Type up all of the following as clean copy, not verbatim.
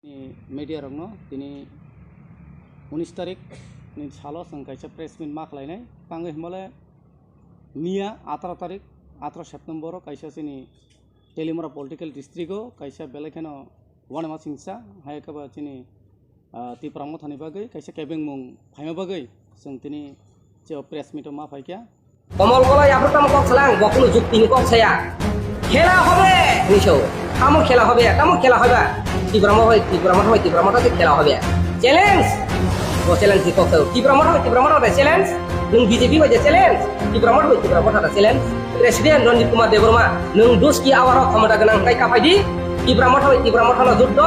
media rok no tini 19 tarik ni salo sang kaisa press meet mak lainai pangai himale nia 18 tarik 18 September kaisa sini Telimora political district o kaisa belekeno wanama singsa hai kaba sini ti pramo thani bagai kaisa kebeng mung phaima bagai sing tini je press meet ma phaikya কমল কলাই আবরতাম cock সালাং বকুল যুক্তি cock ছায়া খেলা হবে নিশো কামো খেলা হবে ত্রিপুরামা হয় ত্রিপুরামাটাতে খেলা হবে চ্যালেঞ্জ ও চ্যালেঞ্জ কক ত্রিপুরামাটা চ্যালেঞ্জ নং বিজেপি হয় challenge ত্রিপুরামাটা challenge president Ranjit Kumar Debbarma নং দুস কি আওয়ার ক্ষমতা গোনাं কাই কাফাইদি ত্রিপুরামাটা যুদ্ধ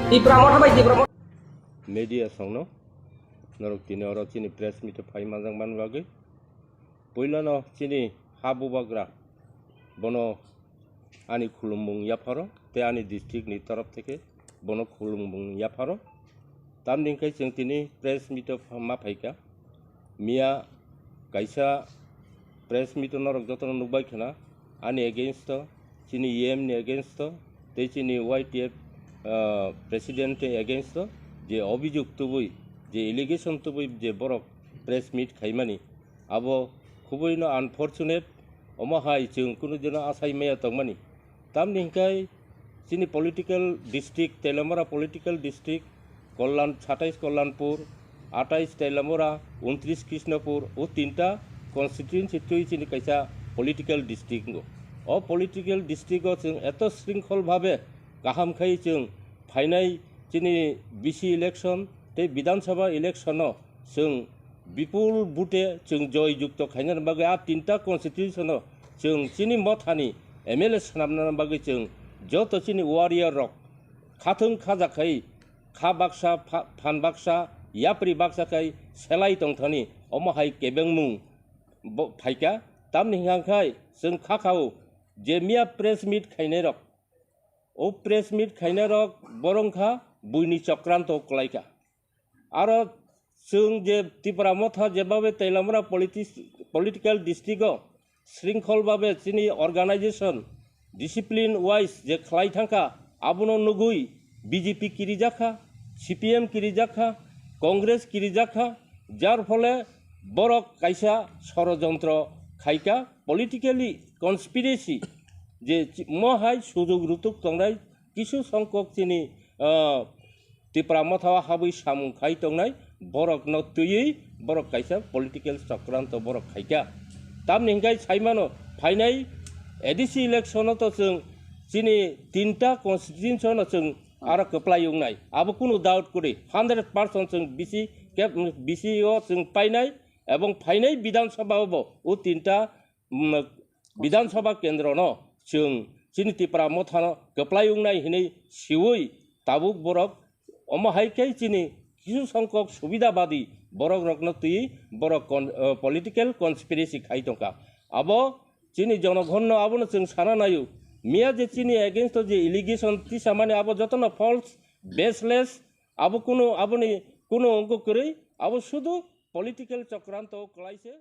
ত্রিপুরামাটা media songno norok tini oro chini press meet phai manjang man bagui poilano chini habu bagra bono ani khulumbung yapharo te ani district ni taraf theke bono khulumbung yapharo tam dingkai jeng tini press meet ma phaika mia kaisa press meet norok jotono nukbai khana ani against chini em ni against te chini YTF president against যে অভিযোগ তুবই যে allegation তুবই যে বড় press meet খাইমানি আবো খুবই unfortunate অমহাই जों কোনো জন আসাই মেয়া তংমানি তাম নিংকাই চিনি পলিটিক্যাল ডিস্ট্রিক্ট তেলামরা পলিটিক্যাল ডিস্ট্রিক্ট কল্যাণ 27 কল্যাণপুর 28 তেলামরা 29 কৃষ্ণপুর ও তিনটা কনস্টিটিউয়েন্সি তুই চিনি কাইসা পলিটিক্যাল ডিস্ট্রিক্ট ও পলিটিক্যাল ডিস্ট্রিক্টও जों এত শৃঙ্খলভাবে গাহাম খাই जों ফাইনাই চিনি বিসি ইলেকশন তে বিধানসভা ইলেকশন जों বিপুল বুটে जों জয়যুক্ত খাইনার বাগে আর তিনটা কনস্টিটিউশন जों চিনি মথানি এমএলএ সানাবনার বাগে जों যত চিনি ওয়ারিয়ার রক খাথং খাজাখাই খা বাক্সা ফান বাক্সা ইয়াপ্রি বাক্সাখাই সেলাই তংথানি অমহাই কেবেংমুং ফাইকা তাম নিহাंखाय जों খাখাও যে মিয়া প্রেস মিট খাইনে রক ও প্রেস মিট খাইনে রক বরংখা বুইনি চক্রান্ত কলাইকা আর जों যে ত্রিপুরামথা যেভাবে তেলামরা পলিটিক্যাল ডিস্ট্রিক্টও শৃঙ্খলভাবে চিনি অর্গানাইজেশন ডিসিপ্লিন ওয়াইজ যে খালাই থাকা আবনো নুগুই বিজেপি কিরিজাখা সিপিএম কিরিজাখা কংগ্রেস কিরিজাখা যার ফলে বড় কাইসা ষড়যন্ত্র খাইকা পলিটিক্যালি কনস্পিরেসি যে মহাই সুযোগ রুতুক তংনাই কিছু সংখ্যক চিনি ত্রিপুরামথা হাবই সামুং খাই তংনাই বরক নতুই বরক কাইসা পলিটিক্যাল চক্রান্ত বরক খাইকা তাম নিংকাই সাইমানো ফাইনাই এডিসি ইলেকশন তো जों চিনি তিনটা কনস্টিটিউশন जों আর কপ্লাইংনাই আবো কোনো ডাউট করি 100% जों বিসিও जों পাইনাই এবং ফাইনাই বিধানসভাও ও তিনটা বিধানসভা কেন্দ্র ন जों চিনি ত্রিপুরামথা কপ্লাইংনাই হিनै সিউই তাবুক বরক অমহাইকাই চিনি কিছু সংখ্যক সুবিধাবাদী বরক রকনতুই বরক পলিটিক্যাল কনস্পিরেসি খাই টঙ্কা আবো চিনি জনগণ আবনো जों সানা নায়ু মিয়া যে চিনি এগেইনস্ট যে ইলিগেশন তিসা মানে আবো যতন ফলস বেসলেস আবো কোনো আবনি কোনো অঙ্ক করে আবো শুধু পলিটিক্যাল চক্রান্ত কলাইছে।